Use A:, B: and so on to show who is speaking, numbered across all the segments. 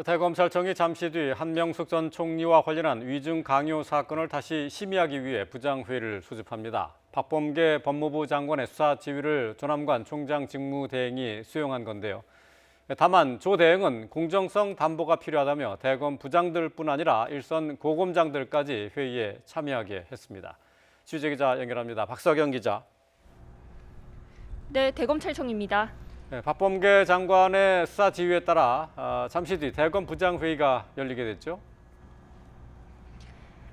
A: 대검찰청이 잠시 뒤 한명숙 전 총리와 관련한 위증 강요 사건을 다시 심의하기 위해 부장회의를 소집합니다. 박범계 법무부 장관의 수사 지휘를 조남관 총장 직무대행이 수용한 건데요. 다만 조 대행은 공정성 담보가 필요하다며 대검 부장들뿐 아니라 일선 고검장들까지 회의에 참여하게 했습니다. 취재기자 연결합니다. 박석영 기자.
B: 네, 대검찰청입니다.
A: 박범계 장관의 수사 지휘에 따라 잠시 뒤 대검 부장회의가 열리게 됐죠?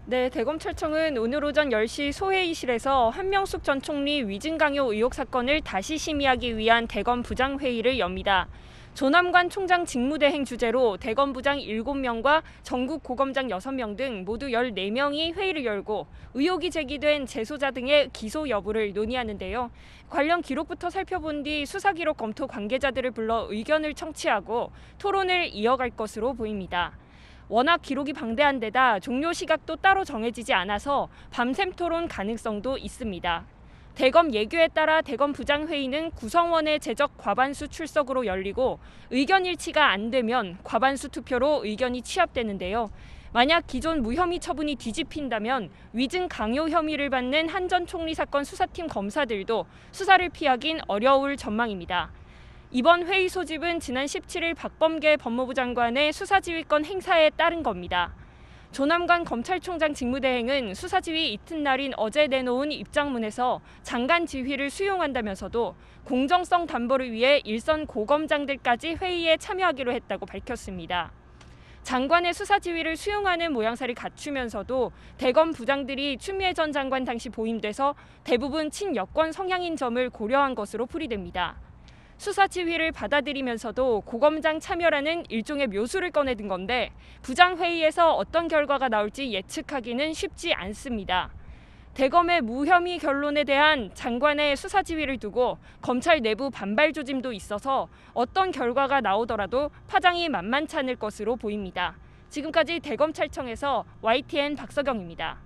B: 네, 대검찰청은 오늘 오전 10시 소회의실에서 한명숙 전 총리 위증 강요 의혹 사건을 다시 심의하기 위한 대검 부장회의를 엽니다. 조남관 총장 직무대행 주재로 대검 부장 7명과 전국 고검장 6명 등 모두 14명이 회의를 열고 의혹이 제기된 재소자 등의 기소 여부를 논의하는데요. 관련 기록부터 살펴본 뒤 수사 기록 검토 관계자들을 불러 의견을 청취하고 토론을 이어갈 것으로 보입니다. 워낙 기록이 방대한 데다 종료 시각도 따로 정해지지 않아서 밤샘 토론 가능성도 있습니다. 대검 예규에 따라 대검 부장회의는 구성원의 제적 과반수 출석으로 열리고 의견 일치가 안 되면 과반수 투표로 의견이 취합되는데요. 만약 기존 무혐의 처분이 뒤집힌다면 위증 강요 혐의를 받는 한 전 총리 사건 수사팀 검사들도 수사를 피하긴 어려울 전망입니다. 이번 회의 소집은 지난 17일 박범계 법무부 장관의 수사지휘권 행사에 따른 겁니다. 조남관 검찰총장 직무대행은 수사지휘 이튿날인 어제 내놓은 입장문에서 장관 지휘를 수용한다면서도 공정성 담보를 위해 일선 고검장들까지 회의에 참여하기로 했다고 밝혔습니다. 장관의 수사지휘를 수용하는 모양새를 갖추면서도 대검 부장들이 추미애 전 장관 당시 보임돼서 대부분 친여권 성향인 점을 고려한 것으로 풀이됩니다. 수사 지휘를 받아들이면서도 고검장 참여라는 일종의 묘수를 꺼내든 건데 부장회의에서 어떤 결과가 나올지 예측하기는 쉽지 않습니다. 대검의 무혐의 결론에 대한 장관의 수사 지휘를 두고 검찰 내부 반발 조짐도 있어서 어떤 결과가 나오더라도 파장이 만만치 않을 것으로 보입니다. 지금까지 대검찰청에서 YTN 박석영입니다.